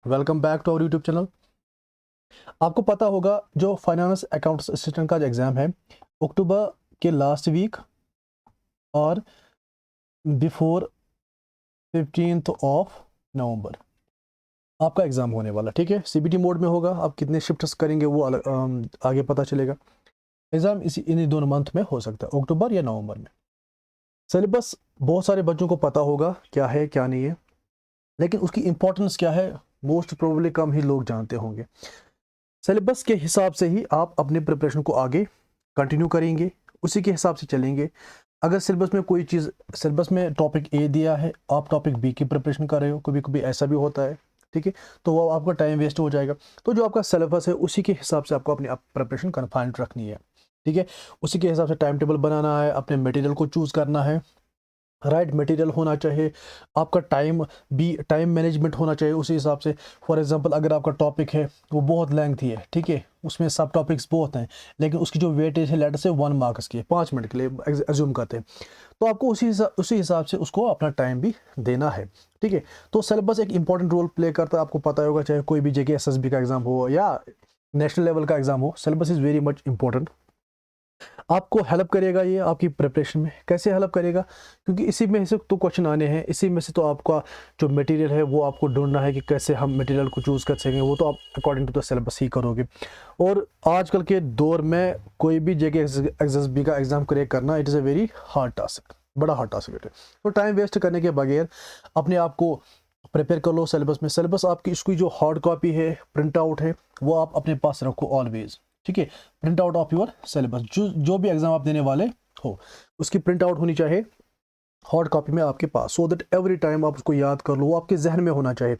Welcome back to our YouTube channel. आपको पता होगा जो फाइनेंस अकाउंट्स असिस्टेंट का जो एग्ज़ाम है अक्टूबर के लास्ट वीक और बिफोर 15th ऑफ नवंबर आपका एग्ज़ाम होने वाला। ठीक है, सीबीटी मोड में होगा। आप कितने शिफ्ट्स करेंगे वो आगे पता चलेगा। एग्ज़ाम इन्हीं दोनों मंथ में हो सकता है, अक्टूबर या नवंबर में। सिलेबस बहुत सारे बच्चों को पता होगा क्या है क्या नहीं है, लेकिन उसकी इंपॉर्टेंस क्या है मोस्ट प्रोबेबली कम ही लोग जानते होंगे। सिलेबस के हिसाब से ही आप अपने प्रिपरेशन को आगे कंटिन्यू करेंगे, उसी के हिसाब से चलेंगे। अगर सिलेबस में कोई चीज़, सिलेबस में टॉपिक ए दिया है, आप टॉपिक बी की प्रिपरेशन कर रहे हो, कभी कभी ऐसा भी होता है, ठीक है, तो वो आपका टाइम वेस्ट हो जाएगा। तो जो आपका सिलेबस है उसी के हिसाब से आपको अपनी प्रिपरेशन कन्फाइंड रखनी है। ठीक है, उसी के हिसाब से टाइम टेबल बनाना है, अपने मटेरियल को चूज़ करना है, राइट मटेरियल होना चाहिए, आपका टाइम मैनेजमेंट होना चाहिए उसी हिसाब से। फॉर एग्जांपल अगर आपका टॉपिक है वो बहुत लेंथी है, ठीक है, उसमें सब टॉपिक्स बहुत हैं, लेकिन उसकी जो वेटेज है लेटर से 1 मार्क्स की है, 5 मिनट के लिए एज्यूम करते हैं, तो आपको उसी हिसाब से उसको अपना टाइम भी देना है। ठीक है, तो सिलेबस एक इंपॉर्टेंट रोल प्ले करता है। आपको पता होगा चाहे कोई भी जगह एसएसबी का एग्जाम हो या नेशनल लेवल का एग्जाम हो, syllabus is very much important. आपको हेल्प करेगा ये आपकी प्रिपरेशन में। कैसे हेल्प करेगा? क्योंकि इसी में से तो क्वेश्चन आने हैं, इसी में से तो आपका जो मटेरियल है वो आपको ढूंढना है कि कैसे हम मटेरियल को चूज़ कर सकेंगे, वो तो आप अकॉर्डिंग टू द सिलेबस ही करोगे। और आजकल के दौर में कोई भी जगह एसएसबी का एग्ज़ाम क्रैक करना it is a very hard task, बड़ा हार्ड टास्क है। तो टाइम वेस्ट करने के बगैर अपने आप को प्रिपेयर कर लो सिलेबस में। सिलेबस आपकी इसकी जो हार्ड कॉपी है, प्रिंट आउट है, वो आप अपने पास रखो ऑलवेज। ठीक है, print out of your syllabus, जो भी एग्जाम आप देने वाले हो उसकी प्रिंट आउट होनी चाहिए हार्ड कॉपी में आपके पास, सो दैट एवरी टाइम आप उसको याद कर लो, वो आपके जहन में होना चाहिए।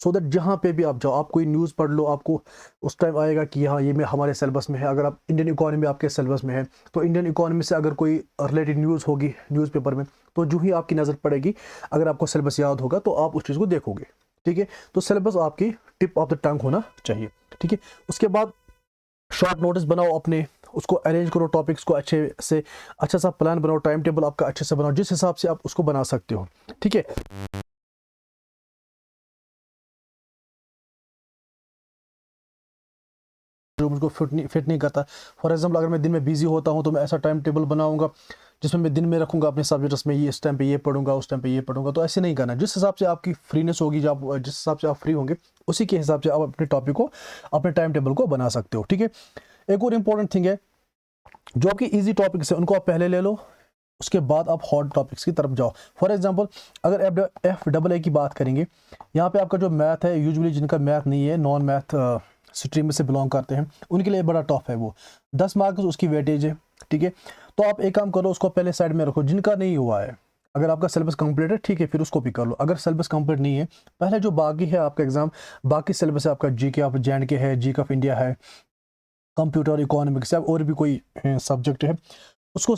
सो दैट जहाँ पे भी आप जाओ, आप कोई न्यूज़ पढ़ लो, आपको उस टाइम आएगा कि हाँ ये में हमारे सिलेबस में है। अगर आप इंडियन इकोनॉमी आपके सिलेबस में है, तो इंडियन इकोनॉमी से अगर कोई रिलेटेड न्यूज़ होगी न्यूज़पेपर में, तो जो ही आपकी नज़र पड़ेगी, अगर आपको सिलेबस याद होगा तो आप उस चीज़ को देखोगे। ठीक है, तो सिलेबस आपकी टिप ऑफ द टंग होना चाहिए। ठीक है, उसके बाद शॉर्ट नोटिस बनाओ अपने, उसको अरेंज करो टॉपिक्स को अच्छे से, अच्छा सा प्लान बनाओ, टाइम टेबल आपका अच्छे से बनाओ जिस हिसाब से आप उसको बना सकते हो। ठीक है, जो मुझको फिट नहीं करता। फॉर एग्जांपल अगर मैं दिन में बिजी होता हूँ तो मैं ऐसा टाइम टेबल बनाऊंगा जिसमें मैं दिन में रखूंगा अपने सब्जेक्ट्स में, ये इस टाइम पे ये पढ़ूंगा, उस टाइम पे ये पढ़ूंगा। तो ऐसे नहीं करना, जिस हिसाब से आपकी फ्रीनेस होगी, जब जिस हिसाब से आप फ्री होंगे उसी के हिसाब से आप अपने टॉपिक को, अपने टाइम टेबल को बना सकते हो। ठीक है, एक और इम्पोर्टेंट थिंग है, जो आपकी ईजी टॉपिक्स है उनको आप पहले ले लो, उसके बाद आप हार्ड टॉपिक्स की तरफ जाओ। फॉर एग्जांपल अगर FAA की बात करेंगे, यहाँ पे आपका जो मैथ है, यूजुअली जिनका मैथ नहीं है, नॉन मैथ स्ट्रीम में से बिलोंग करते हैं, उनके लिए बड़ा टफ है वो, 10 मार्क्स उसकी वेटेज है। ठीक है, तो आप एक काम करो, उसको पहले साइड में रखो। जिनका नहीं हुआ है, अगर आपका सिलेबस कंप्लीट है ठीक है, फिर उसको भी कर लो। अगर सिलेबस कंप्लीट नहीं है, पहले जो बाकी है आपका एग्जाम, बाकी सिलेबस है आपका, GK ऑफ JNK है, GK ऑफ इंडिया है, कंप्यूटर इकोनॉमिक्स है, और भी कोई सब्जेक्ट है, उसको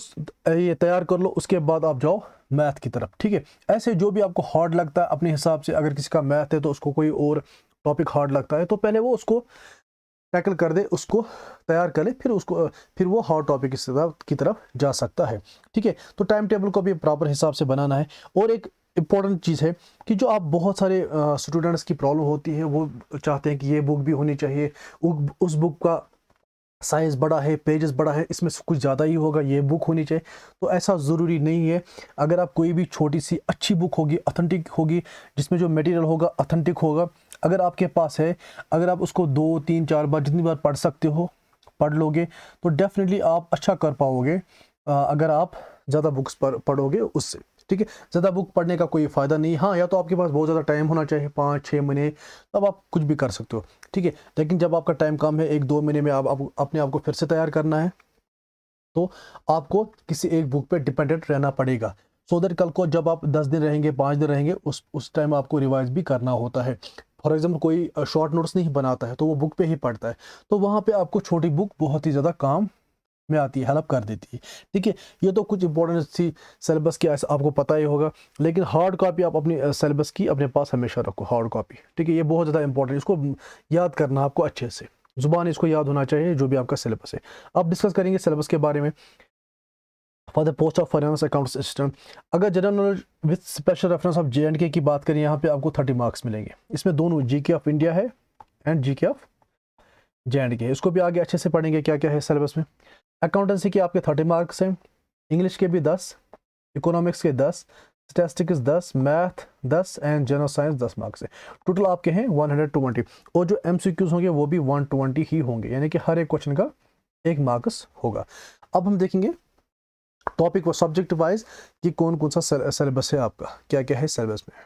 ये तैयार कर लो। उसके बाद आप जाओ मैथ की तरफ। ठीक है, ऐसे जो भी आपको हार्ड लगता है अपने हिसाब से, अगर किसी का मैथ है तो उसको कोई और टॉपिक हार्ड लगता है, तो पहले वो उसको टैकल कर दे, उसको तैयार कर ले, फिर वो हार्ड टॉपिक की तरफ जा सकता है। ठीक है, तो टाइम टेबल को भी प्रॉपर हिसाब से बनाना है। और एक इम्पॉर्टेंट चीज़ है कि जो आप बहुत सारे स्टूडेंट्स की प्रॉब्लम होती है, वो चाहते हैं कि ये बुक भी होनी चाहिए, उस बुक का साइज़ बड़ा है, पेजेस बड़ा है, इसमें से कुछ ज़्यादा ही होगा, ये बुक होनी चाहिए। तो ऐसा ज़रूरी नहीं है। अगर आप कोई भी छोटी सी अच्छी बुक होगी, ऑथेंटिक होगी, जिसमें जो मटेरियल होगा ऑथेंटिक होगा, अगर आपके पास है, अगर आप उसको 2 3 4 बार जितनी बार पढ़ सकते हो पढ़ लोगे, तो डेफिनेटली आप अच्छा कर पाओगे अगर आप ज़्यादा बुक्स पढ़ोगे उससे। ठीक है, ज़्यादा बुक पढ़ने का कोई फ़ायदा नहीं। हाँ, या तो आपके पास बहुत ज़्यादा टाइम होना चाहिए, 5 6 महीने, तब आप कुछ भी कर सकते हो। ठीक है, लेकिन जब आपका टाइम कम है, 1 2 महीने में आप अपने आप को फिर से तैयार करना है, तो आपको किसी एक बुक पे डिपेंडेंट रहना पड़ेगा। सो दैट कल को जब आप 10 दिन रहेंगे, 5 दिन रहेंगे, उस टाइम आपको रिवाइज भी करना होता है। फॉर एग्जाम्पल कोई शॉर्ट नोट्स नहीं बनाता है, तो वो बुक पे ही पढ़ता है, तो वहाँ पे आपको छोटी बुक बहुत ही ज़्यादा काम में आती है, हेल्प कर देती है। ठीक है, ये तो कुछ इंपॉर्टेंट सी सिलेबस की आपको पता ही होगा, लेकिन हार्ड कॉपी आप अपनी सिलेबस की अपने पास हमेशा रखो, हार्ड कॉपी। ठीक है, ये बहुत ज़्यादा इंपॉर्टेंट है, इसको याद करना आपको अच्छे से, ज़ुबान इसको याद होना चाहिए जो भी आपका सिलेबस है। अब डिस्कस करेंगे सिलेबस के बारे में। For the post of finance accounts assistant. अगर general knowledge with special reference of JNK की बात करें, यहाँ पे आपको 30 मार्क्स मिलेंगे। इसमें दोनों GK ऑफ इंडिया है एंड GK ऑफ JNK। इसको भी आगे अच्छे से पढ़ेंगे क्या क्या है सिलेबस में। अकाउंटेंसी के आपके 30 मार्क्स हैं, इंग्लिश के भी 10, इकोनॉमिक्स के 10, statistics 10, math 10 and general science 10 marks है। टोटल आपके हैं 120 और जो MCQs होंगे वो भी 120 ही होंगे, यानी कि हर एक क्वेश्चन का 1 मार्क्स होगा। अब हम देखेंगे टॉपिक व सब्जेक्ट वाइज कि कौन कौन सा सिलेबस है आपका, क्या क्या है सिलेबस में।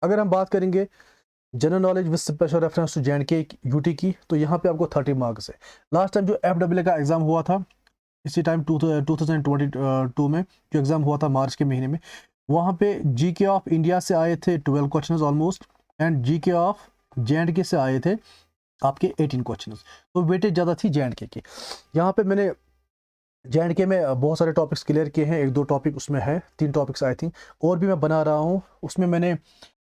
अगर हम बात करेंगे general knowledge with special reference to JNK UT की, तो यहाँ पे आपको 30 मार्क्स है। लास्ट टाइम जो FAA का एग्जाम हुआ था इसी टाइम 2022 में जो एग्जाम हुआ था मार्च के महीने में, वहाँ पे GK ऑफ इंडिया से आए थे 12 questions almost and GK of JNK से आए थे आपके 18 क्वेश्चंस, तो वेटेज ज़्यादा थी JNK की। यहाँ पे मैंने JNK में बहुत सारे टॉपिक्स क्लियर किए हैं, 1-2 टॉपिक उसमें है, 3 टॉपिक्स आई थिंक और भी मैं बना रहा हूँ। उसमें मैंने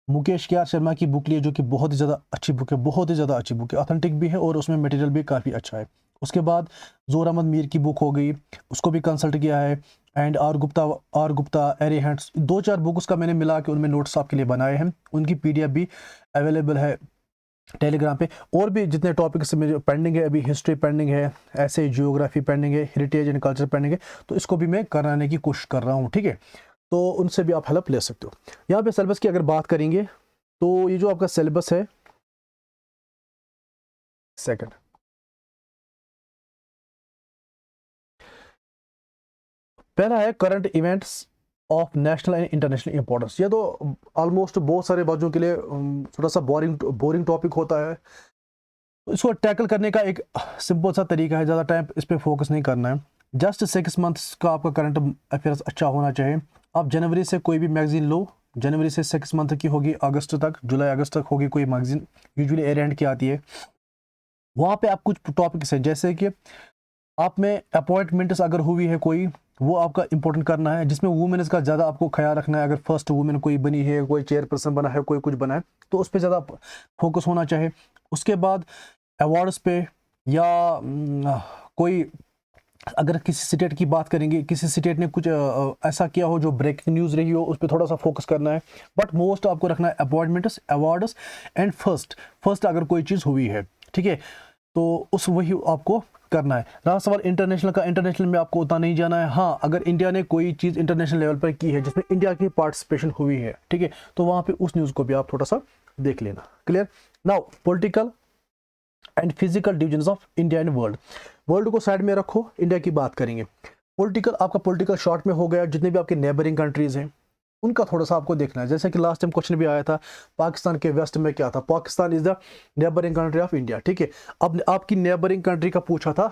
मुकेश KR शर्मा की बुक ली है जो कि बहुत ही ज़्यादा अच्छी बुक है, बहुत ही ज़्यादा अच्छी बुक है, ऑथेंटिक भी है और उसमें मटेरियल भी काफ़ी अच्छा है। उसके बाद ज़ोर अहमद मीर की बुक हो गई, उसको भी कंसल्ट किया है and R Gupta Arihant's, 2-4 book उसका मैंने मिला के उनमें नोट्स आपके लिए बनाए हैं। उनकी PDF भी अवेलेबल है टेलीग्राम पे। और भी जितने टॉपिक्स में पेंडिंग है, अभी हिस्ट्री पेंडिंग है, ऐसे जियोग्राफी पेंडिंग है, हेरिटेज एंड कल्चर पेंडिंग है, तो इसको भी मैं कराने की कोशिश कर रहा हूँ, ठीक है। तो उनसे भी आप हेल्प ले सकते हो। यहाँ पे सिलेबस की अगर बात करेंगे तो ये जो आपका सिलेबस है, सेकंड, पहला है current events of national and international importance. ये तो ऑलमोस्ट बहुत सारे बच्चों के लिए थोड़ा सा बोरिंग टॉपिक होता है। इसको टैकल करने का एक सिंपल सा तरीका है, ज़्यादा टाइम इस पर फोकस नहीं करना है। जस्ट 6 मंथ्स का आपका करंट अफेयर्स अच्छा होना चाहिए। आप जनवरी से कोई भी मैगजीन लो, जनवरी से 6 मंथ की होगी, अगस्त तक, जुलाई अगस्त तक होगी कोई मैगजीन, यूजुअली एयर एंड की आती है। वहाँ पे आप कुछ टॉपिक्स हैं जैसे कि आप में अपॉइंटमेंट्स अगर हुई है कोई, वो आपका इंपॉर्टेंट करना है, जिसमें वुमेन्स का ज़्यादा आपको ख्याल रखना है। अगर फर्स्ट वुमेन कोई बनी है, कोई चेयरपर्सन बना है, कोई कुछ बना है, तो उस पर ज़्यादा फोकस होना चाहिए। उसके बाद अवार्ड्स पे या कोई अगर किसी स्टेट की बात करेंगे, किसी स्टेट ने कुछ ऐसा किया हो जो ब्रेकिंग न्यूज़ रही हो, उस पर थोड़ा सा फोकस करना है। बट मोस्ट आपको रखना है अपॉइंटमेंट्स, अवार्ड्स एंड फर्स्ट अगर कोई चीज़ हुई है, ठीक है, तो उस वही आपको करना है। रहा सवाल इंटरनेशनल का, इंटरनेशनल में आपको उतना नहीं जाना है। हाँ, अगर इंडिया ने कोई चीज़ इंटरनेशनल लेवल पर की है जिसमें इंडिया की पार्टिसिपेशन हुई है, ठीक है, तो वहाँ पे उस न्यूज़ को भी आप थोड़ा सा देख लेना। Clear. Now political and physical divisions of India and world को साइड में रखो, इंडिया की बात करेंगे। पॉलिटिकल, आपका पॉलिटिकल शॉर्ट में हो गया, जितने भी आपके नेबरिंग कंट्रीज हैं उनका थोड़ा सा आपको देखना है। जैसे कि लास्ट टाइम क्वेश्चन भी आया था, पाकिस्तान के वेस्ट में क्या था, Pakistan is the neighbouring country of India, ठीक है। अब आपकी नेबरिंग कंट्री का पूछा था,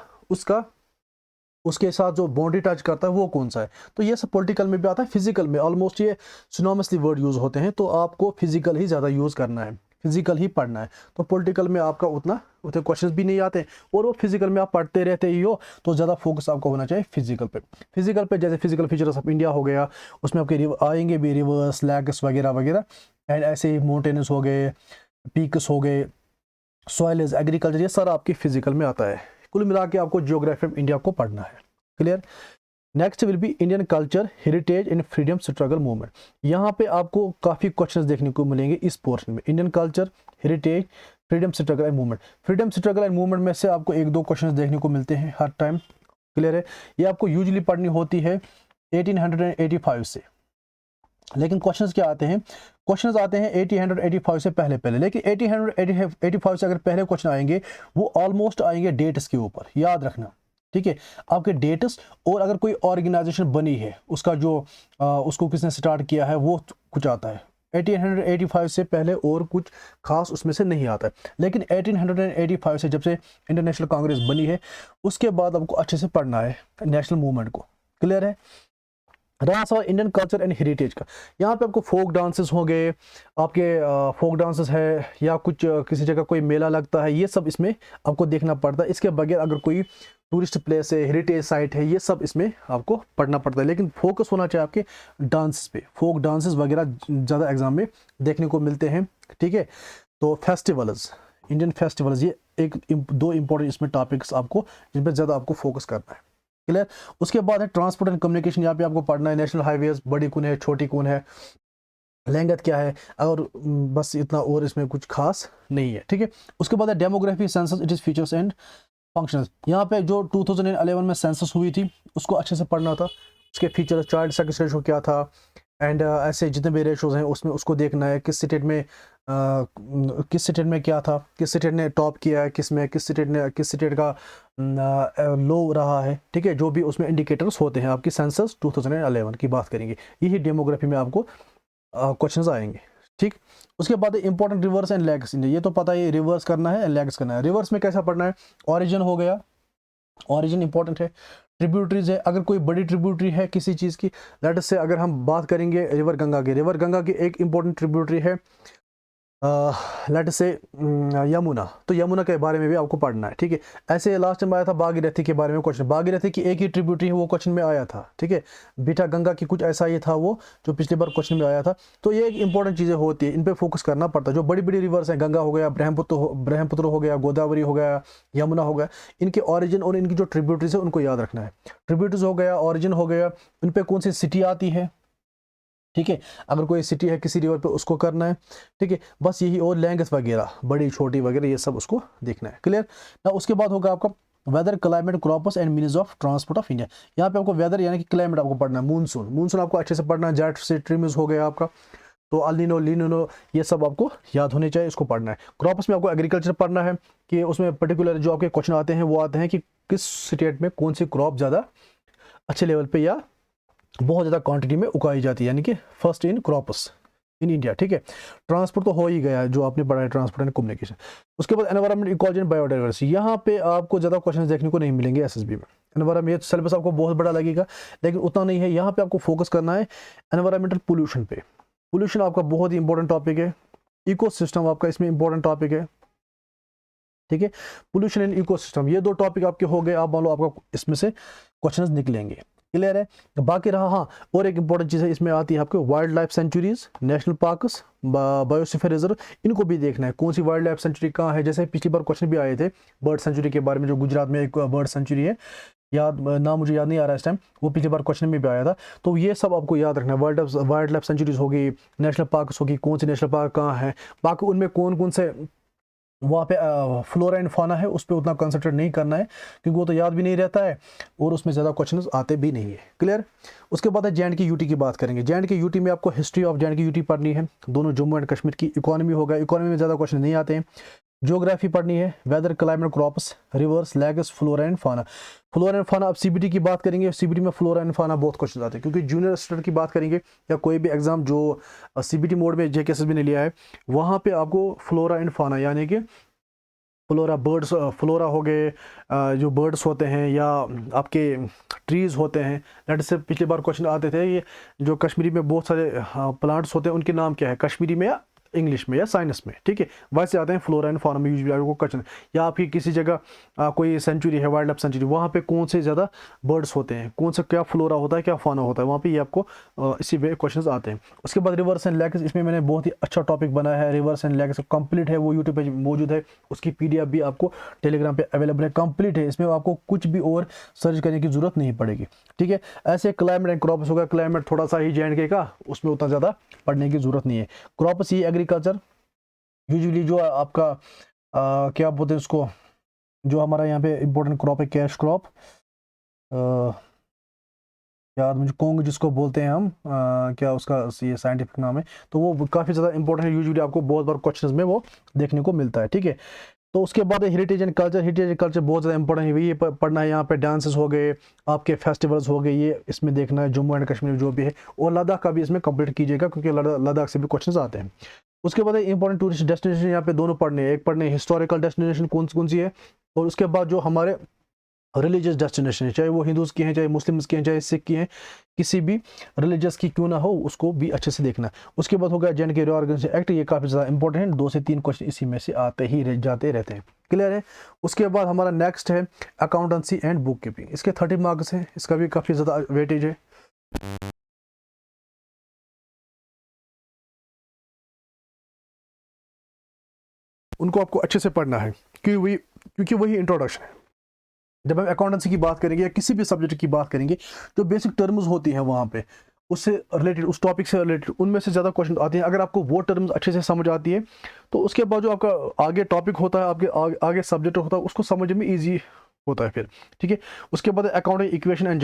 उसके साथ जो बाउंड्री टच करता है वो कौन सा है, तो ये सब पॉलिटिकल में भी आता है। फिजिकल में ऑलमोस्ट ये सिनोनिमसली वर्ड यूज होते हैं, तो आपको फिजिकल ही ज़्यादा यूज़ करना है, फिजिकल ही पढ़ना है। तो पॉलिटिकल में आपका उतने क्वेश्चंस भी नहीं आते, और वो फिजिकल में आप पढ़ते रहते ही हो, तो ज़्यादा फोकस आपको होना चाहिए फिजिकल पे। जैसे फिजिकल फीचर्स ऑफ इंडिया हो गया, उसमें आपके आएंगे भी रिवर्स, लैक्स वगैरह वगैरह, एंड ऐसे ही माउंटेन्स हो गए, पीक्स हो गए, सॉइल्स, एग्रीकल्चर, ये सारा आपके फिजिकल में आता है। कुल मिला के आपको जियोग्राफी ऑफ इंडिया को पढ़ना है। Clear. Next will be Indian culture, heritage and freedom struggle movement. यहाँ पे आपको काफ़ी क्वेश्चंस देखने को मिलेंगे इस पोर्शन में। Indian culture, heritage, freedom struggle and movement. Freedom struggle and movement में से आपको 1-2 क्वेश्चंस देखने को मिलते हैं हर टाइम। क्लियर है। ये आपको यूजुअली पढ़नी होती है 1885 से, लेकिन क्वेश्चंस क्या आते हैं, क्वेश्चंस आते हैं 1885 से पहले, लेकिन 1885 से अगर पहले क्वेश्चन आएंगे वो ऑलमोस्ट आएंगे डेट्स के ऊपर, याद रखना, ठीक है। आपके डेट्स, और अगर कोई ऑर्गेनाइजेशन बनी है, उसका जो उसको किसने स्टार्ट किया है वो कुछ आता है। 1885 से पहले और कुछ खास उसमें से नहीं आता है, लेकिन 1885 से जब से इंटरनेशनल कांग्रेस बनी है, उसके बाद आपको अच्छे से पढ़ना है नेशनल मूवमेंट को। क्लियर है। रहा सवाल इंडियन कल्चर एंड हेरिटेज का, यहाँ पे आपको फोक डांसेस हो गए, आपके फोक डांसेस है, या कुछ किसी जगह कोई मेला लगता है, ये सब इसमें आपको देखना पड़ता है। इसके बगैर अगर कोई टूरिस्ट प्लेस है, हेरिटेज साइट है, ये सब इसमें आपको पढ़ना पड़ता है, लेकिन फोकस होना चाहिए आपके डांसेस पे। फोक डांसेस वगैरह ज़्यादा एग्जाम में देखने को मिलते हैं, ठीक है। तो फेस्टिवल्स, इंडियन फेस्टिवल्स, ये 1-2 इंपॉर्टेंट इसमें टॉपिक्स आपको, जिन पर ज़्यादा आपको फोकस करना है। क्लियर। उसके बाद है ट्रांसपोर्ट एंड कम्युनिकेशन, यहाँ पे आपको पढ़ना है नेशनल हाईवेज बड़ी कौन है छोटी कौन है, लैंगथ क्या है, और बस इतना, और इसमें कुछ खास नहीं है, ठीक है। उसके बाद है demography census it is features and functions. यहाँ पे जो 2011 में सेंसस हुई थी उसको अच्छे से पढ़ना था, उसके फीचर, चाइल्ड सेक्स रेशो क्या था, एंड ऐसे जितने भी रेशोज हैं उसमें उसको देखना है, किस स्टेट में क्या था, किस स्टेट ने टॉप किया है, किस स्टेट का लो रहा है, ठीक है। जो भी उसमें इंडिकेटर्स होते हैं आपकी सेंसस 2011 की बात करेंगे, यही डेमोग्राफी में आपको क्वेश्चंस आएंगे, ठीक। उसके बाद इंपॉर्टेंट रिवर्स एंड लैग्स, ये तो पता है रिवर्स करना है, लैग्स करना है। रिवर्स में कैसा पढ़ना है, ओरिजिन हो गया, ओरिजिन इंपॉर्टेंट है। ट्रिब्यूटरीज है, अगर कोई बड़ी ट्रिब्यूटरी है किसी चीज़ की, लेट से अगर हम बात करेंगे रिवर गंगा की एक इंपॉर्टेंट ट्रिब्यूटरी है लेट से यमुना, तो यमुना के बारे में भी आपको पढ़ना है, ठीक है। ऐसे लास्ट टाइम आया था भागीरथी के बारे में क्वेश्चन, भागीरथी की एक ही ट्रिब्यूटरी है वो क्वेश्चन में आया था, ठीक है। बीटा गंगा की कुछ ऐसा ही था वो जो पिछली बार क्वेश्चन में आया था। तो ये एक इंपॉर्टेंट चीज़ें होती है, इन पे फोकस करना पड़ता है। जो बड़ी बड़ी रिवर्स हैं, गंगा हो गया, ब्रह्मपुत्र हो गया, गोदावरी हो गया, यमुना हो गया, इनके ऑरिजिन और इनकी जो ट्रिब्यूटरीज है उनको याद रखना है। ट्रिब्यूटरीज हो गया, ऑरिजिन हो गया, इन पे कौन सी सिटी आती है, ठीक है। अगर कोई सिटी है किसी रिवर पे उसको करना है, ठीक है, बस यही। और लैंग्वेज वगैरह बड़ी छोटी वगैरह ये सब उसको देखना है, क्लियर ना। उसके बाद होगा आपका weather, climate, crops and means of transport of India. यहाँ पे आपको वेदर यानी कि क्लाइमेट आपको पढ़ना है, मूनसून आपको अच्छे से पढ़ना है, जेट स्ट्रीम्स हो गया आपका, तो अल्निनो लीनिनो ये सब आपको याद होने चाहिए, इसको पढ़ना है। क्रॉप्स में आपको एग्रीकल्चर पढ़ना है कि उसमें पर्टिकुलर जो आपके क्वेश्चन आते हैं वो आते हैं कि किस स्टेट में कौन सी क्रॉप ज़्यादा अच्छे लेवल पे या बहुत ज़्यादा क्वांटिटी में उगाई जाती है, यानी कि first in crops in India, ठीक है। ट्रांसपोर्ट तो हो ही गया है जो आपने पढ़ा है, ट्रांसपोर्ट एंड कम्युनिकेशन। उसके बाद एनवायरमेंट, इकोलॉजी एंड बायोडाइवर्सिटी, यहाँ पे आपको ज़्यादा क्वेश्चन देखने को नहीं मिलेंगे एसएसबी में। एनवायरमेंट सिलेबस आपको बहुत बड़ा लगेगा लेकिन उतना नहीं है, यहाँ पे आपको फोकस करना है एनवायरमेंटल पोल्यूशन पे। पोल्यूशन आपका बहुत ही इंपॉर्टेंट टॉपिक है, इकोसिस्टम आपका इसमें इंपॉर्टेंट टॉपिक है, ठीक है। पोल्यूशन एंड इकोसिस्टम, ये दो टॉपिक आपके हो गए, आप मान लो आपका इसमें से क्वेश्चंस निकलेंगे, क्लियर है। बाकी रहा, हाँ, और एक इंपॉर्टेंट चीज़ है इसमें आती है आपको wild life sanctuaries, national parks, biosphere reserve, इनको भी देखना है कौन सी वाइल्ड लाइफ सेंचुरी कहाँ है। जैसे पिछली बार क्वेश्चन भी आए थे बर्ड सेंचुरी के बारे में, जो गुजरात में एक बर्ड सेंचुरी है, याद नाम मुझे याद नहीं आ रहा इस टाइम, वो पिछली बार क्वेश्चन में भी आया था। तो ये सब आपको याद रखना है, वाइल्ड लाइफ सेंचुरीज होगी, नेशनल पार्क्स होगी, कौन सी नेशनल पार्क कहाँ है, बाकी उनमें कौन कौन से वहाँ पे फ्लोरा एंड फाना है, उस पर उतना कंसंट्रेट नहीं करना है क्योंकि वो तो याद भी नहीं रहता है और उसमें ज़्यादा क्वेश्चंस आते भी नहीं है, क्लियर। उसके बाद है जे.एंड.के यूटी की बात करेंगे। जे.एंड.के यूटी में आपको हिस्ट्री ऑफ जे.एंड.के यूटी पढ़नी है, दोनों जम्मू एंड कश्मीर की। इकोनॉमी होगा, इकोनॉमी में ज़्यादा क्वेश्चन नहीं आते हैं। ज्योग्राफी पढ़नी है, weather, climate, crops, rivers, lakes, flora and fauna. Flora and fauna, अब सीबीटी की बात करेंगे, सीबीटी में फ्लोरा एंड फाना बहुत क्वेश्चन आते हैं क्योंकि जूनियर स्टूडेंट की बात करेंगे या कोई भी एग्जाम जो सीबीटी मोड में जेकेएसएसबी ने लिया है, वहाँ पे आपको फ्लोरा एंड फाना यानी कि फ्लोरा हो गए, जो बर्ड्स होते हैं या आपके ट्रीज़ होते हैं। लेट से पिछली बार क्वेश्चन आते थे ये जो कश्मीरी में बहुत सारे प्लांट्स होते हैं उनके नाम क्या है, कश्मीरी में या इंग्लिश में या साइंस में, ठीक है। वैसे आते हैं फ्लोरा एंड फाना में यूजुअली आपको क्वेश्चन, या आपकी किसी जगह कोई सेंचुरी है, वाइल्ड लाइफ सेंचुरी, वहाँ पे कौन से ज़्यादा बर्ड्स होते हैं, कौन सा क्या फ्लोरा होता है, क्या फाना होता है, वहाँ पे ये आपको इसी वे क्वेश्चंस आते हैं। उसके बाद रिवर्स एंड लैग्स, इसमें मैंने बहुत ही अच्छा टॉपिक बनाया है, रिवर्स एंड लैग्स कंप्लीट है, वो यूट्यूब पे मौजूद है, उसकी PDF भी आपको टेलीग्राम पे अवेलेबल है, कंप्लीट है, इसमें आपको कुछ भी और सर्च करने की जरूरत नहीं पड़ेगी, ठीक है। ऐसे क्लाइमेट एंड क्रॉप्स होगा, क्लाइमेट थोड़ा सा ही जे.एंड.के का, उसमें उतना ज़्यादा पढ़ने की जरूरत नहीं है। क्रॉप्स ही एग्रीकल्चर, यूजुअली जो आपका क्या बोलते हैं उसको, जो हमारा यहाँ पे इंपॉर्टेंट क्रॉप है, कैश क्रॉप, यार मुझे कोंग जिसको बोलते हैं हम, क्या उसका ये साइंटिफिक नाम है, तो वो काफ़ी ज़्यादा इंपॉर्टेंट है, यूजुअली आपको बहुत बार क्वेश्चंस में वो देखने को मिलता है, ठीक है। तो उसके बाद heritage and culture, heritage and culture बहुत ज़्यादा इंपॉर्टेंट है, ये पढ़ना है। यहाँ पे डांसेस हो गए, आपके फेस्टिवल्स हो गए, ये इसमें देखना है, जम्मू एंड कश्मीर जो भी है, और लद्दाख का भी इसमें कंप्लीट कीजिएगा क्योंकि लद्दाख से भी क्वेश्चंस आते हैं। उसके बाद इंपॉर्टेंट टूरिस्ट डेस्टिनेशन, यहाँ पे दोनों पढ़ने हैं, एक पढ़ने हिस्टोरिकल डेस्टिनेशन कौन सी है, और उसके बाद जो हमारे रिलीजियस डेस्टिनेशन है, चाहे वो हिंदूज़ की हैं, चाहे मुस्लिम्स की हैं, चाहे सिख की हैं, किसी भी रिलीजियस की क्यों ना हो, उसको भी अच्छे से देखना। उसके बाद हो गया जे.एंड.के रीऑर्गेनाइजेशन एक्ट, ये काफ़ी ज़्यादा इंपॉर्टेंट है, 2 से 3 क्वेश्चन इसी में से आते ही जाते रहते हैं, क्लियर है। उसके बाद हमारा नेक्स्ट है अकाउंटेंसी एंड बुक कीपिंग, इसके 30 मार्क्स हैं, इसका भी काफ़ी ज़्यादा वेटेज है। उनको आपको अच्छे से पढ़ना है क्योंकि वही इंट्रोडक्शन है। जब हम अकाउंटेंसी की बात करेंगे या किसी भी सब्जेक्ट की बात करेंगे, जो बेसिक टर्म्स होती हैं वहाँ पे, उससे रिलेटेड, उस टॉपिक से रिलेटेड, उनमें से ज़्यादा क्वेश्चन आते हैं। अगर आपको वो टर्म्स अच्छे से समझ आती है तो उसके बाद जो आपका आगे टॉपिक होता है, आपके आगे सब्जेक्ट होता है, उसको समझ में ईजी होता है फिर, ठीक है। उसके बाद अकाउंटिंग इक्वेशन एंड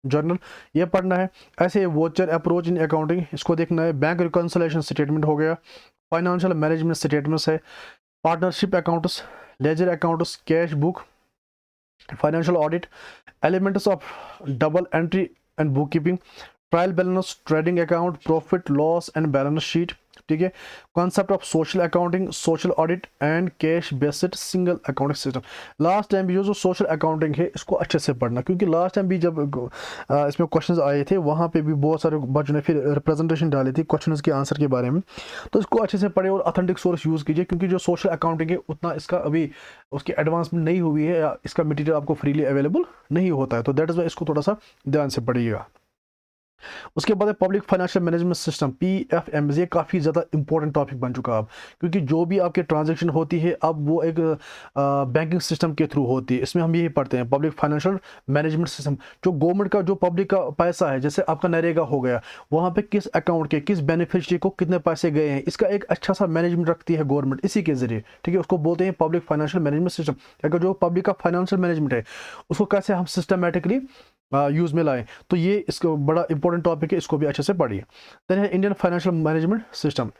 जर्नल ये पढ़ना है। ऐसे वोचर अप्रोच इन अकाउंटिंग, इसको देखना है। बैंक रिकन्सिलेशन स्टेटमेंट हो गया, फाइनेंशियल मैनेजमेंट स्टेटमेंट्स है, partnership accounts, ledger accounts, cash book, financial audit, elements of double entry and book keeping, trial balance, trading account, profit loss and balance sheet, ठीक है। Concept of social accounting, social audit and cash based single accounting system. Last time भी जो social accounting है इसको अच्छे से पढ़ना, क्योंकि लास्ट टाइम भी जब इसमें क्वेश्चंस आए थे वहाँ पे भी बहुत सारे बच्चों ने फिर रिप्रेजेंटेशन डाली थी क्वेश्चंस के आंसर के बारे में। तो इसको अच्छे से पढ़े और ऑथेंटिक सोर्स यूज़ कीजिए, क्योंकि जो सोशल अकाउंटिंग है उतना इसका अभी उसकी एडवांसमेंट नहीं हुई है, या इसका मटीरियल आपको फ्रीली अवेलेबल नहीं होता है। तो दैट इज़ वाई इसको थोड़ा सा ध्यान से पढ़िएगा। उसके बाद public financial management system, PFM, ये काफ़ी ज़्यादा इंपॉर्टेंट टॉपिक बन चुका है अब, क्योंकि जो भी आपके ट्रांजैक्शन होती है अब वो एक बैंकिंग सिस्टम के थ्रू होती है। इसमें हम यही पढ़ते हैं पब्लिक फाइनेंशियल मैनेजमेंट सिस्टम। जो गवर्नमेंट का, जो पब्लिक का पैसा है, जैसे आपका नरेगा हो गया, वहाँ पे किस अकाउंट के किस बेनिफिशियरी को कितने पैसे गए हैं, इसका एक अच्छा सा मैनेजमेंट रखती है गवर्नमेंट इसी के जरिए, ठीक है। उसको बोलते हैं पब्लिक फाइनेंशियल मैनेजमेंट सिस्टम। अगर जो पब्लिक का फाइनेंशियल मैनेजमेंट है उसको कैसे हम सिस्टमेटिकली यूज़ में लाएं, तो ये इसको बड़ा इंपॉर्टेंट टॉपिक है, इसको भी अच्छे से पढ़िए। देन है इंडियन फाइनेंशियल मैनेजमेंट सिस्टम,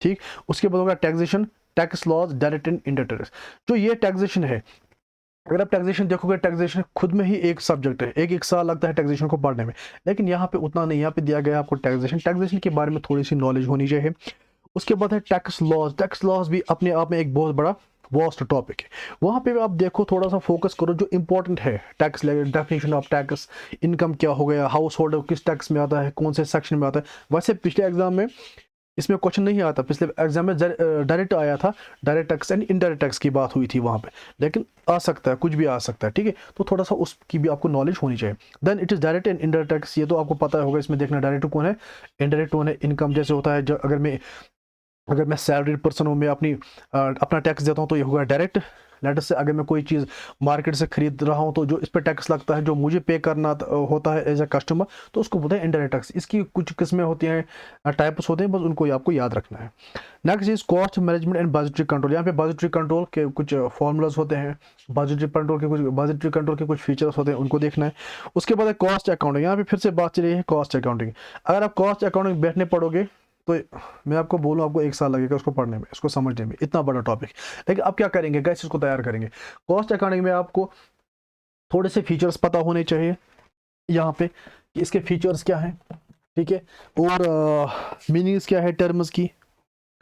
ठीक। उसके बाद होगा taxation, tax laws, direct and indirect tax. जो ये टैक्सेशन है, अगर आप टैक्सेशन देखोगे, टैक्सेशन खुद में ही एक सब्जेक्ट है, एक साल लगता है टैक्सेशन को पढ़ने में, लेकिन यहाँ पे उतना नहीं, यहाँ पे दिया गया आपको टैक्सेशन के बारे में थोड़ी सी नॉलेज होनी चाहिए। उसके बाद है टैक्स लॉज भी अपने आप में एक बहुत बड़ा वास्ट टॉपिक है। वहाँ पे भी आप देखो, थोड़ा सा फोकस करो जो इंपॉर्टेंट है। Tax definition of tax, income क्या हो गया, हाउस होल्ड किस टैक्स में आता है, कौन से सेक्शन में आता है। वैसे पिछले एग्जाम में इसमें क्वेश्चन नहीं आता, पिछले एग्जाम में डायरेक्ट आया था, direct tax and indirect tax की बात हुई थी वहाँ पे, लेकिन आ सकता है, कुछ भी आ सकता है, ठीक है। तो थोड़ा सा उसकी भी आपको नॉलेज होनी चाहिए। Then it is direct and indirect tax, ये तो आपको पता होगा। इसमें देखना डायरेक्ट कौन है, इनडायरेक्ट कौन है। इनकम जैसे होता है, अगर मैं सैलरीड पर्सन हूँ, मैं अपना टैक्स देता हूँ, तो ये होगा डायरेक्ट। लेटर से अगर मैं कोई चीज़ मार्केट से खरीद रहा हूँ तो जो इस पर टैक्स लगता है, जो मुझे पे करना होता है एज ए कस्टमर, तो उसको बोलते हैं इनडायरेक्ट टैक्स। इसकी कुछ किस्में होती हैं, टाइप्स होते हैं, बस उनको आपको याद रखना है। Next is cost management and budgetary control. यहाँ पे बजटरी कंट्रोल के कुछ फॉर्मूलाज होते हैं, बजटरी कंट्रोल के कुछ फीचर्स होते हैं, उनको देखना है। उसके बाद कॉस्ट अकाउंटिंग, यहाँ पे फिर से बात चल रही है कॉस्ट अकाउंटिंग। अगर आप कॉस्ट अकाउंटिंग बैठने पढ़ोगे तो मैं आपको बोलूँ, आपको 1 साल लगेगा उसको पढ़ने में, इसको समझने में, इतना बड़ा टॉपिक। लेकिन आप क्या करेंगे, कैसे इसको तैयार करेंगे। कॉस्ट अकाउंटिंग में आपको थोड़े से फीचर्स पता होने चाहिए यहाँ पे, कि इसके फीचर्स क्या हैं, ठीक है, और मीनिंग्स क्या है टर्म्स की,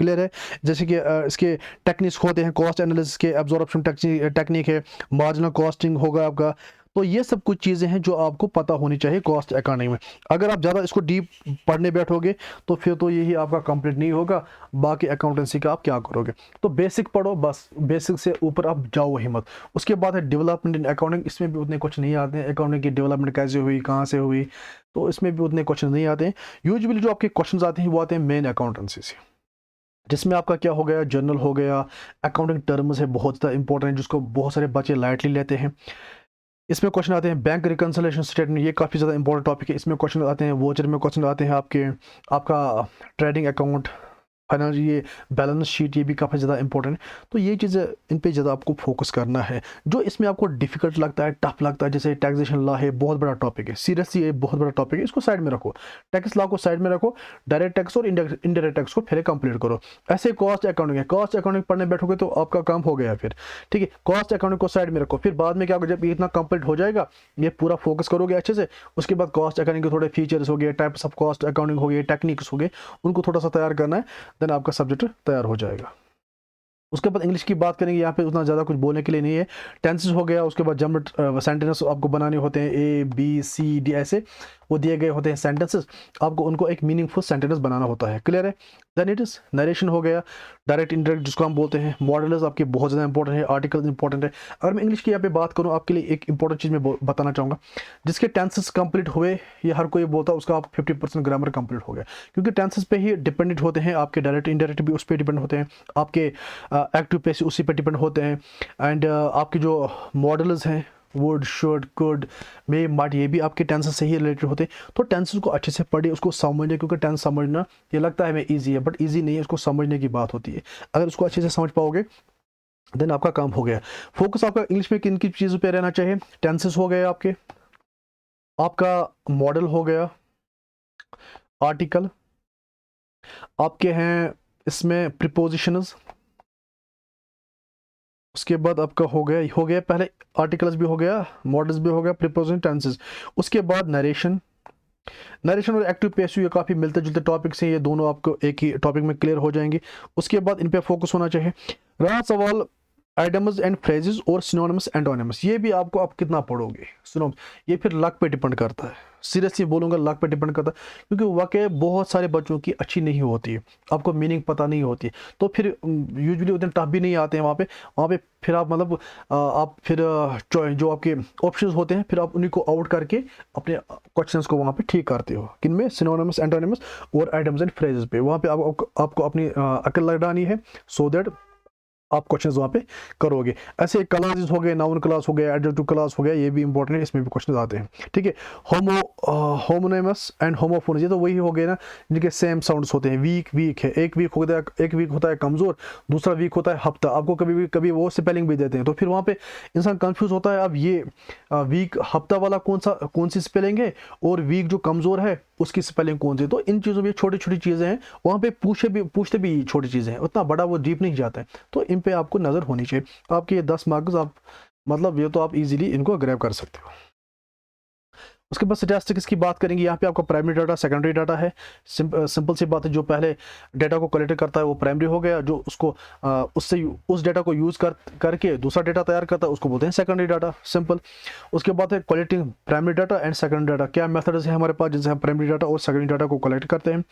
क्लियर है। जैसे कि इसके टेक्निक्स होते हैं, कॉस्ट एनालिसिस के, एब्जॉर्प्शन टेक्निक है, मार्जिनल कॉस्टिंग होगा आपका। तो ये सब कुछ चीज़ें हैं जो आपको पता होनी चाहिए कॉस्ट अकाउंटिंग में। अगर आप ज़्यादा इसको डीप पढ़ने बैठोगे तो फिर तो यही आपका कंप्लीट नहीं होगा, बाकी अकाउंटेंसी का आप क्या करोगे। तो बेसिक पढ़ो, बस बेसिक से ऊपर आप जाओ ही मत। उसके बाद है डेवलपमेंट इन अकाउंटिंग, इसमें भी उतने कुछ नहीं आते हैं, अकाउंटिंग की डेवलपमेंट कैसे हुई, कहाँ से हुई, तो इसमें भी उतने क्वेश्चन नहीं आते हैं। यूजुअली जो आपके क्वेश्चन आते हैं वो आते हैं मेन अकाउंटेंसी से, जिसमें आपका क्या हो गया, जर्नल हो गया, अकाउंटिंग टर्म्स है बहुत ज़्यादा इंपॉर्टेंट, जिसको बहुत सारे बच्चे लाइटली लेते हैं। इसमें क्वेश्चन आते हैं बैंक रिकन्सिलेशन स्टेटमेंट, ये काफ़ी ज़्यादा इंपॉर्टेंट टॉपिक है। इसमें क्वेश्चन आते हैं वोचर में, क्वेश्चन आते हैं आपका ट्रेडिंग अकाउंट, फाइनेंस, ये बैलेंस शीट, ये भी काफ़ी ज़्यादा इंपॉर्टेंट है। तो ये चीज़ें, इन पे ज़्यादा आपको फोकस करना है। जो इसमें आपको डिफिकल्ट लगता है, टफ लगता है, जैसे टैक्सेशन लॉ है, बहुत बड़ा टॉपिक है, सीरियसली ये बहुत बड़ा टॉपिक है, इसको साइड में रखो। टैक्स लॉ को साइड में रखो, डायरेक्ट टैक्स और इनडायरेक्ट टैक्स को फिर कंप्लीट करो। ऐसे कॉस्ट अकाउंटिंग है, कॉस्ट अकाउंटिंग पढ़ने बैठोगे तो आपका काम हो गया फिर, ठीक है। कॉस्ट अकाउंटिंग को साइड में रखो, फिर बाद में क्या होगा, जब इतना कंप्लीट हो जाएगा, ये पूरा फोकस करोगे अच्छे से, उसके बाद कॉस्ट अकाउंटिंग के थोड़े फीचर्स हो गए, टाइप्स ऑफ कॉस्ट अकाउंटिंग हो गए, टेक्निक्स हो गए, उनको थोड़ा सा तैयार करना है, देन आपका सब्जेक्ट तैयार हो जाएगा। उसके बाद इंग्लिश की बात करेंगे, यहाँ पे उतना ज़्यादा कुछ बोलने के लिए नहीं है। टेंसेस हो गया, उसके बाद जम्ड सेंटेंस आपको बनाने होते हैं, ABCD ऐसे वो दिए गए होते हैं सेंटेंसेस, आपको उनको एक मीनिंगफुल सेंटेंस बनाना होता है, क्लियर है। देन इट इज़ नरेशन हो गया, डायरेक्ट इंडायरेक्ट जिसको हम बोलते हैं, मॉडल्स आपके बहुत ज़्यादा इंपॉर्टेंट है, आर्टिकल इंपॉर्टेंट है। अगर मैं इंग्लिश की यहाँ पे बात करूँ, आपके लिए एक इंपॉर्टेंट चीज़ मैं बताना चाहूँगा, जिसके टेंसेस कंप्लीट हुए, ये हर कोई बोलता है उसका आप 50% ग्रामर कंप्लीट हो गया, क्योंकि टेंसेस पे ही डिपेंडेंट होते हैं, आपके डायरेक्ट इंडायरेक्ट भी उस पर डिपेंड होते हैं, आपके एक्टिव पे उसी पर डिपेंड होते हैं, एंड आपके जो मॉडल्स हैं would, should, could, may, might, ये भी आपके टेंसेस से ही रिलेटेड होते हैं। तो टेंसेस को अच्छे से पढ़िए, उसको समझिए, क्योंकि टेंस समझना ये लगता है हमें ईजी है, बट ईजी नहीं है, उसको समझने की बात होती है। अगर उसको अच्छे से समझ पाओगे देन आपका काम हो गया। फोकस आपका इंग्लिश में किन किन चीज़ों पे रहना चाहिए? टेंसेस हो गए आपके, आपका मॉडल हो गया, आर्टिकल आपके हैं इसमें, प्रीपोजिशंस, उसके बाद आपका हो गया पहले आर्टिकल्स भी हो गया, मॉडल्स भी हो गया, प्रीपोजिशन, टेंसेस। उसके बाद नरेशन, नरेशन और एक्टिव पैसिव ये काफ़ी मिलते जुलते टॉपिक्स हैं, ये दोनों आपको एक ही टॉपिक में क्लियर हो जाएंगे। उसके बाद इन पे फोकस होना चाहिए। रहा सवाल आइडम्स एंड फ्रेजेस और सिनोनिमस एंटोनिमस, ये भी आपको आप कितना पढ़ोगे। सुनो, ये फिर लक पे डिपेंड करता है, सीरियसली बोलूँगा लक पे डिपेंड करता है, क्योंकि वाकई बहुत सारे बच्चों की अच्छी नहीं होती है, आपको मीनिंग पता नहीं होती है, तो फिर यूजुअली उतने टफ भी नहीं आते हैं वहाँ पे फिर आप मतलब आप फिर जो आपके ऑप्शंस होते हैं फिर आप उन्हीं को आउट करके अपने क्वेश्चंस को वहाँ पे ठीक करते हो। किन में? सिनोनिमस, एंटोनिमस और आइटम्स एंड फ्रेजेस पे। वहाँ पे आपको अपनी अकल लगानी है, सो दैट आप क्वेश्चंस वहाँ पे करोगे। ऐसे क्लासेस हो गए, नाउन क्लास हो गया, एडजेक्टिव क्लास हो गया, ये भी इंपॉर्टेंट है, इसमें भी क्वेश्चंस आते हैं। ठीक है, होमोनिमस एंड होमोफोनस, ये तो वही हो गए ना जिनके सेम साउंड्स होते हैं। वीक, वीक है, एक वीक होता है कमज़ोर, दूसरा वीक होता है हफ्ता। आपको कभी वो स्पेलिंग भी देते हैं, तो फिर वहाँ पे इंसान कंफ्यूज होता है, अब ये वीक हफ्ता वाला कौन सी स्पेलिंग है और वीक जो कमज़ोर है उसकी स्पेलिंग कौन सी है। तो इन चीज़ों में छोटी छोटी चीज़ें हैं, वहाँ पे पूछते भी छोटी चीज़ें हैं, उतना बड़ा वो डीप नहीं जाता है, तो इन पे आपको नज़र होनी चाहिए। आपके ये 10 मार्क्स आप मतलब ये तो आप इजीली इनको ग्रैब कर सकते हो। उसके बाद स्टैटिस्टिक्स की बात करेंगे। यहाँ पे आपका प्राइमरी डाटा, सेकेंडरी डाटा है। सिंपल सी बात है, जो पहले डाटा को कलेक्ट करता है वो प्राइमरी हो गया, जो उसको उससे उस डाटा को यूज़ करके दूसरा डाटा तैयार करता है उसको बोलते हैं सेकेंडरी डाटा, सिंपल। उसके बाद है collecting primary data and secondary data. क्या मेथड्स है हमारे पास जिनसे हम प्राइमरी डाटा और सेकेंडरी डाटा को कलेक्ट करते हैं?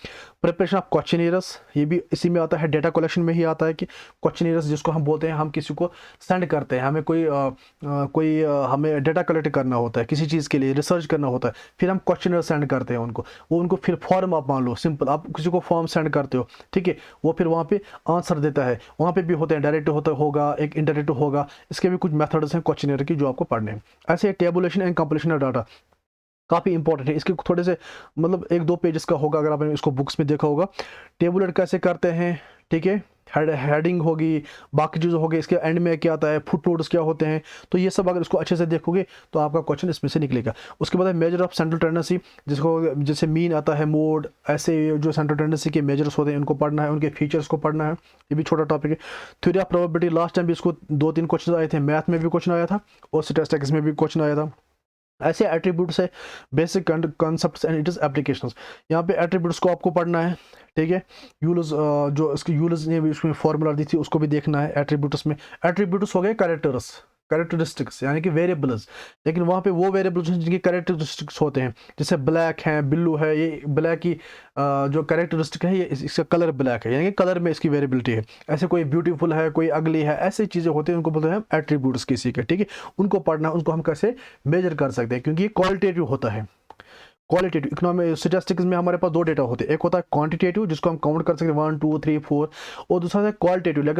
प्रिपरेशन ऑफ क्वेश्चनियर्स, ये भी इसी में आता है, डाटा कलेक्शन में ही आता है कि क्वेश्चनियर्स जिसको हम बोलते हैं, हम किसी को सेंड करते हैं, हमें कोई हमें डाटा कलेक्ट करना होता है किसी चीज़ के लिए, रिसर्च करना होता है, फिर हम क्वेश्चनर सेंड करते हैं उनको, वो उनको फिर फॉर्म आप मान लो, सिंपल आप किसी को फॉर्म सेंड करते हो, ठीक है, वो फिर वहाँ पे आंसर देता है। वहाँ पे भी होते हैं, डायरेक्ट होगा, एक इनडायरेक्ट होगा, इसके भी कुछ मेथड्स हैं क्वेश्चनर की जो आपको पढ़ने हैं। ऐसे tabulation and completion of data काफ़ी इंपॉर्टेंट है, इसके थोड़े से मतलब 1-2 पेजेस का होगा, अगर आपने इसको बुक्स में देखा होगा। टेबुलेट कैसे करते हैं, ठीक है, हेडिंग होगी, बाकी चीज़ें होगी, इसके एंड में क्या आता है, फुट नोट्स क्या होते हैं, तो ये सब अगर इसको अच्छे से देखोगे तो आपका क्वेश्चन इसमें से निकलेगा। उसके बाद है मेजर ऑफ सेंट्रल टेंडेंसी, जिसको जैसे मीन आता है, मोड, ऐसे जो सेंट्रल टेंडेंसी के मेजर्स होते हैं उनको पढ़ना है, उनके फीचर्स को पढ़ना है, ये भी छोटा टॉपिक है। Theory of probability, last time भी इसको 2-3 क्वेश्चन आए थे, मैथ में भी क्वेश्चन आया था और स्टैटिस्टिक्स में भी क्वेश्चन आया था। ऐसे एट्रीब्यूट्स है, basic concepts and it is applications. यहाँ पे एट्रीब्यूट्स को आपको पढ़ना है, ठीक है। यूल्स, जो इसकी यूल्स ने भी उसमें फॉर्मूला दी थी उसको भी देखना है। एट्रीब्यूट्स में एट्रीब्यूट्स हो गए कैरेक्टरिस्टिक्स यानी कि वेरिएबल्स, लेकिन वहाँ पे वो वेरिएबल्स हैं जिनके कैरेक्टरिस्टिक्स होते हैं, जैसे ब्लैक है, ब्लू है, ये ब्लैक की जो कैरेक्टरिस्टिक है, ये इसका कलर ब्लैक है, यानी कि कलर में इसकी वेरिएबिलिटी है। ऐसे कोई ब्यूटीफुल है, कोई अगली है, ऐसी चीज़ें होती हैं, उनको बोलते हैं एट्रीब्यूट्स किसी के, ठीक है। उनको पढ़ना, उनको हम कैसे मेजर कर सकते हैं, क्योंकि ये क्वालिटेटिव होता है। क्वालिटेटिव इकोनॉमिक स्टैटिस्टिक्स में हमारे पास 2 डेटा होते हैं, एक होता है क्वांटिटेटिव जिसको हम काउंट कर सकते हैं 1 2 3 4, और दूसरा है क्वालिटेटिव।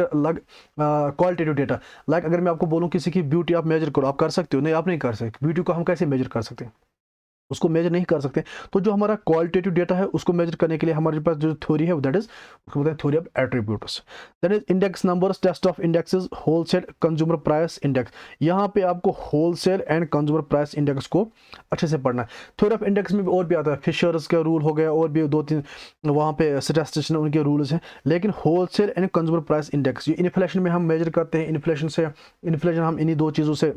क्वालिटेटिव डेटा, लाइक अगर मैं आपको बोलूँ किसी की ब्यूटी आप मेजर करो, आप कर सकते हो? नहीं, आप नहीं कर सकते। ब्यूटी को हम कैसे मेजर कर सकते हैं? उसको मेजर नहीं कर सकते। तो जो हमारा क्वालिटेटिव डेटा है उसको मेजर करने के लिए हमारे पास जो थ्योरी है दैट इज उसको बोलते हैं theory of attributes. That is index numbers, test of indexes, wholesale consumer price index. यहाँ पे आपको wholesale and consumer price index को अच्छे से पढ़ना है। थ्योरी ऑफ इंडेक्स में भी और भी आता है, फिशर्स का रूल हो गया, और भी 2-3 वहाँ पे स्टैटिस्टिशियन उनके रूल्स हैं। लेकिन wholesale and consumer price index, ये इन्फ्लेशन में हम मेजर करते हैं, इन्फ्लेशन हम इन्हीं 2 चीज़ों से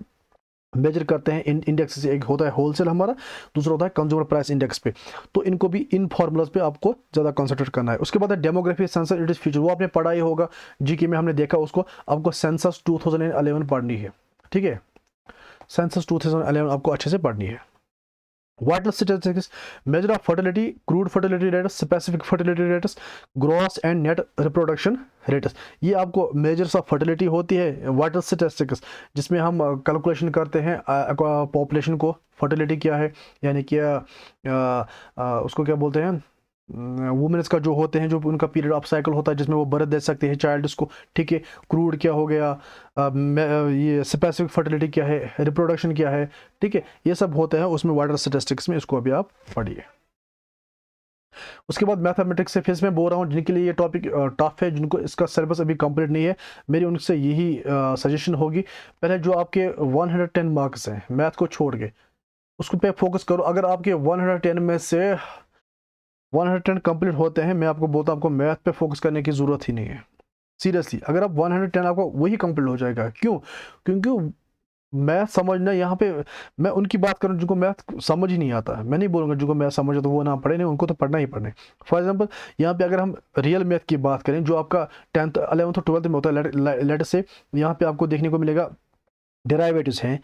मेजर करते हैं। इंडेक्स से एक होता है होलसेल हमारा, दूसरा होता है कंज्यूमर प्राइस इंडेक्स पे। तो इनको भी इन फॉर्मूलाज पे आपको ज़्यादा कंसंट्रेट करना है। उसके बाद है demography, census, it is future, वो आपने पढ़ा ही होगा, जीके में हमने देखा उसको। आपको सेंसस 2011 पढ़नी है, ठीक है, सेंसस 2011 आपको अच्छे से पढ़नी है। Water statistics, measure of fertility, crude fertility rates, specific fertility rates, gross and net reproduction rates. ये आपको मेजर्स ऑफ फर्टिलिटी होती है वाटर स्टैटिस्टिक्स, जिसमें हम कैलकुलेशन करते हैं पॉपुलेशन को, फर्टिलिटी क्या है, यानी कि उसको क्या बोलते हैं, वुमेन्स का जो होते हैं, जो उनका पीरियड ऑफ साइकिल होता है जिसमें वो बर्थ दे सकते हैं चाइल्ड को, ठीक है। क्रूड क्या हो गया, ये स्पेसिफिक फर्टिलिटी क्या है, रिप्रोडक्शन क्या है, ठीक है, ये सब होते हैं उसमें वाटर स्टैटिस्टिक्स में, इसको अभी आप पढ़िए। उसके बाद मैथमेटिक्स से फिर मैं बोल रहा हूँ जिनके लिए ये टॉपिक टफ है, जिनको इसका सिलेबस अभी कंप्लीट नहीं है, मेरी उनसे यही सजेशन होगी, पहले जो आपके 110 मार्क्स हैं मैथ को छोड़ के उसको पे फोकस करो। अगर आपके 110 में से 110 कंप्लीट होते हैं, मैं आपको बोलता हूँ आपको मैथ पे फोकस करने की ज़रूरत ही नहीं है। सीरियसली, अगर आप 110 आपको वही कंप्लीट हो जाएगा। क्यों? क्योंकि मैथ समझना यहाँ पे, मैं उनकी बात करूँ जिनको मैथ समझ ही नहीं आता, मैं नहीं बोलूँगा जिनको मैथ समझ आता वो ना पढ़े, नहीं, उनको तो पढ़ना ही पढ़ना है। फॉर एग्जांपल यहाँ पे अगर हम रियल मैथ की बात करें जो आपका 10th 11th और 12th में होता है, लेट से यहाँ पे आपको देखने को मिलेगा डेरिवेटिव्स हैं,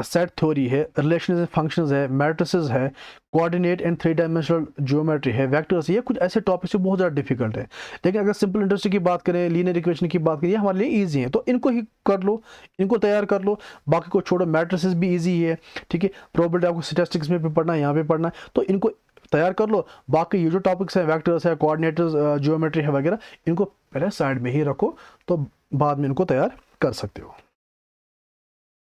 सेट थ्योरी है, रिलेशंस एंड फंक्शंस है, मैट्रिसेस है, कोऑर्डिनेट एंड 3 डायमेंशनल ज्योमेट्री है, वेक्टर्स, ये कुछ ऐसे टॉपिक्स जो बहुत ज़्यादा डिफिकल्ट है। लेकिन अगर सिंपल इंडस्ट्री की बात करें, लीनियर इक्वेशन की बात करें, ये हमारे लिए ईजी है, तो इनको ही कर लो, इनको तैयार कर लो, बाकी को छोड़ो। मैट्रिसेस भी ईजी है, ठीक है, प्रोबेबिलिटी आपको स्टैटिस्टिक्स में भी पढ़ना है, यहाँ पे पढ़ना है, तो इनको तैयार कर लो। बाकी ये जो टॉपिक्स है, वेक्टर्स है, कोऑर्डिनेटर्स, ज्योमेट्री है वगैरह, इनको पहले साइड में ही रखो, तो बाद में इनको तैयार कर सकते हो।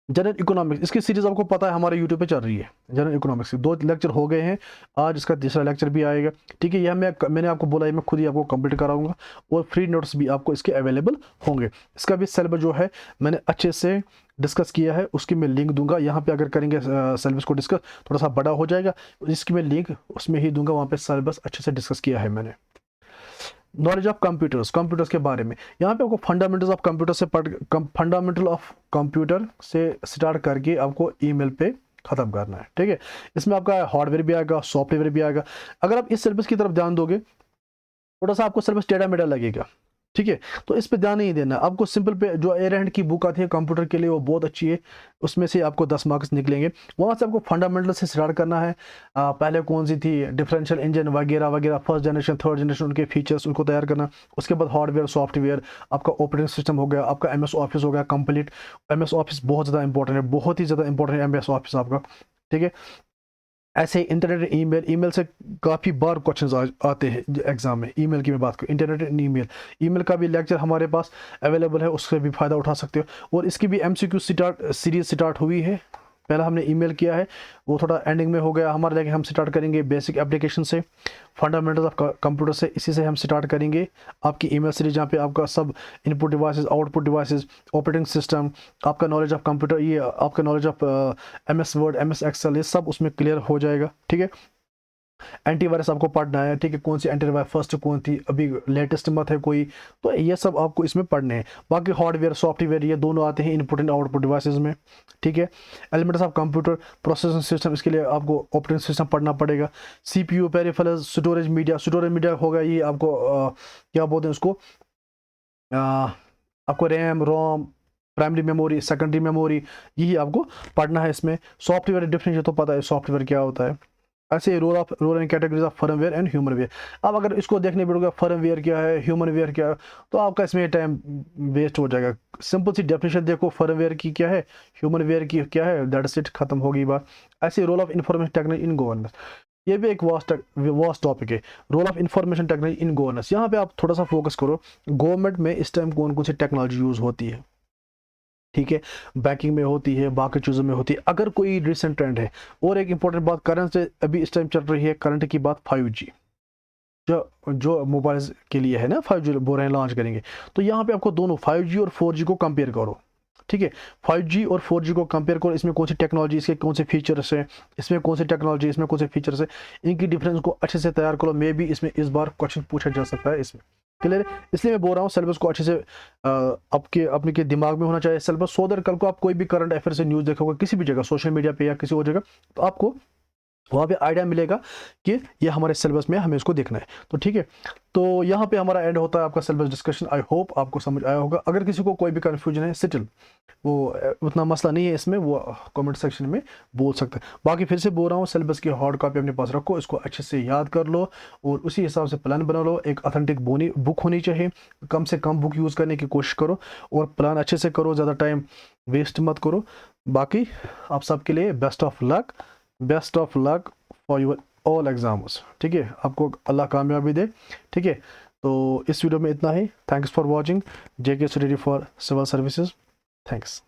जनरल इकोनॉमिक्स, इसकी सीरीज आपको पता है हमारे यूट्यूब पे चल रही है। जनरल इकोनॉमिक्स के 2 लेक्चर हो गए हैं, आज इसका तीसरा लेक्चर भी आएगा, ठीक है। यह मैंने आपको बोला है, मैं खुद ही आपको कंप्लीट कराऊंगा और फ्री नोट्स भी आपको इसके अवेलेबल होंगे। इसका भी सिलेबस जो है मैंने अच्छे से डिस्कस किया है, उसकी मैं लिंक दूंगा यहाँ पे। अगर करेंगे सिलेबस को डिस्कस, थोड़ा सा बड़ा हो जाएगा, इसकी मैं लिंक उसमें ही दूंगा, वहाँ पे सिलेबस अच्छे से डिस्कस किया है मैंने। नॉलेज ऑफ कंप्यूटर्स के बारे में, यहाँ पे आपको फंडामेंटल्स ऑफ कंप्यूटर से फंडामेंटल ऑफ कंप्यूटर से स्टार्ट करके आपको ईमेल पे खत्म करना है, ठीक है। इसमें आपका हार्डवेयर भी आएगा, सॉफ्टवेयर भी आएगा। अगर आप इस सिलेबस की तरफ ध्यान दोगे, थोड़ा सा आपको सिलेबस टेढ़ा मेढ़ा लगेगा, ठीक है, तो इस पे ध्यान नहीं देना। आपको सिंपल पे जो एयरहैंड की बुक आती है कंप्यूटर के लिए, वो बहुत अच्छी है, उसमें से आपको 10 मार्क्स निकलेंगे। वहाँ से आपको फंडामेंटल से स्टार्ट करना है। पहले कौन सी थी, डिफरेंशियल इंजन वगैरह वगैरह, फर्स्ट जनरेशन, थर्ड जनरेशन, उनके फीचर्स, उनको तैयार करना। उसके बाद हार्डवेयर, सॉफ्टवेयर, आपका ऑपरेटिंग सिस्टम हो गया, आपका MS ऑफिस हो गया कंप्लीट। MS ऑफिस बहुत ज़्यादा इंपॉर्टेंट है, बहुत ही ज़्यादा इंपॉर्टेंट है MS ऑफिस आपका, ठीक है। ऐसे इंटरनेट, ईमेल से काफ़ी बार क्वेश्चंस आते हैं एग्जाम में। ईमेल की मैं बात करूँ, इंटरनेट एंड ईमेल का भी लेक्चर हमारे पास अवेलेबल है, उससे भी फ़ायदा उठा सकते हो। और इसकी भी MCQ सीरीज स्टार्ट हुई है। पहला हमने ईमेल किया है, वो थोड़ा एंडिंग में हो गया हमारा, लेकिन हम स्टार्ट करेंगे बेसिक एप्लीकेशन से, फंडामेंटल्स ऑफ कंप्यूटर से, इसी से हम स्टार्ट करेंगे आपकी ईमेल सीरीज, जहाँ पे आपका सब input devices, output devices, operating system, आपका नॉलेज ऑफ कंप्यूटर, ये आपका knowledge of MS Word, MS Excel, ये सब उसमें क्लियर हो जाएगा, ठीक है। एंटीवायरस आपको पढ़ना है, ठीक है, कौन सी एंटीवायरस फर्स्ट कौन थी, अभी लेटेस्ट मत है कोई, तो ये सब आपको इसमें पढ़ने हैं। बाकी हार्डवेयर, सॉफ्टवेयर, ये दोनों आते हैं इनपुट एंड आउटपुट डिवाइसेस में, ठीक है। Elements of computer, processing system, इसके लिए आपको ऑपरेटिंग सिस्टम पढ़ना पड़ेगा। CPU, पेरिफेरल्स, स्टोरेज मीडिया होगा, ये आपको क्या बोलते हैं उसको, आपको रैम, रोम, प्राइमरी मेमोरी, सेकेंडरी मेमोरी, यही आपको पढ़ना है इसमें। सॉफ्टवेयर डिफरेंशिएट तो पता है सॉफ्टवेयर क्या होता है। ऐसे role and categories of firmware and humanware. अब अगर इसको देखने पड़ेगा फर्मवेयर क्या है, ह्यूमनवेयर क्या है, तो आपका इसमें टाइम वेस्ट हो जाएगा। सिंपल सी डेफिनेशन देखो, फर्मवेयर की क्या है, ह्यूमनवेयर की क्या है, दैट्स इट, खत्म होगी बात। ऐसे role of information technology in governance, ये भी एक वास्ट टॉपिक है। Role of information technology in governance, यहाँ पे आप थोड़ा सा फोकस करो, गवर्नमेंट में इस टाइम कौन कौन सी टेक्नोलॉजी यूज़ होती है, ठीक है, बैंकिंग में होती है, बाकी चीज़ों में होती है, अगर कोई रिसेंट ट्रेंड है। और एक इंपॉर्टेंट बात, करंट से अभी इस टाइम चल रही है, करंट की बात 5G, जो मोबाइल के लिए है ना, 5G बोल रहे हैं लॉन्च करेंगे, तो यहाँ पे आपको दोनों 5G और 4G को कंपेयर करो, ठीक है। 5G और 4G को कंपेयर करो, इसमें कौन सी टेक्नोलॉजी, इसके कौन से फीचर्स हैं, इसमें कौन सी टेक्नोलॉजी, इसमें कौन से फीचर्स हैं, इनकी डिफरेंस को अच्छे से तैयार करो। मे भी इसमें इस बार क्वेश्चन पूछा जा सकता है इसमें, क्लियर। इसलिए मैं बोल रहा हूँ सिलेबस को अच्छे से आपके अपने के दिमाग में होना चाहिए सिलेबस, सो दैट कल को आप कोई भी करंट अफेयर से न्यूज़ देखोगे किसी भी जगह, सोशल मीडिया पे या किसी और जगह, तो आपको वहाँ पे आइडिया मिलेगा कि ये हमारे सिलेबस में हमें इसको देखना है, तो ठीक है। तो यहाँ पे हमारा एंड होता है आपका सिलेबस डिस्कशन। आई होप आपको समझ आया होगा। अगर किसी को कोई भी कन्फ्यूजन है, स्टिल वो उतना मसला नहीं है इसमें, वो कमेंट सेक्शन में बोल सकते हैं। बाकी फिर से बोल रहा हूँ, सिलेबस की हार्ड कॉपी अपने पास रखो, इसको अच्छे से याद कर लो और उसी हिसाब से प्लान बना लो। एक ऑथेंटिक बुक होनी चाहिए, कम से कम बुक यूज़ करने की कोशिश करो और प्लान अच्छे से करो, ज़्यादा टाइम वेस्ट मत करो। बाकी आप सबके लिए best of luck, best of luck for your all exams. ठीक है, आपको अल्लाह कामयाबी दे। ठीक है, तो इस वीडियो में इतना ही। Thanks for watching JK study for civil services. Thanks.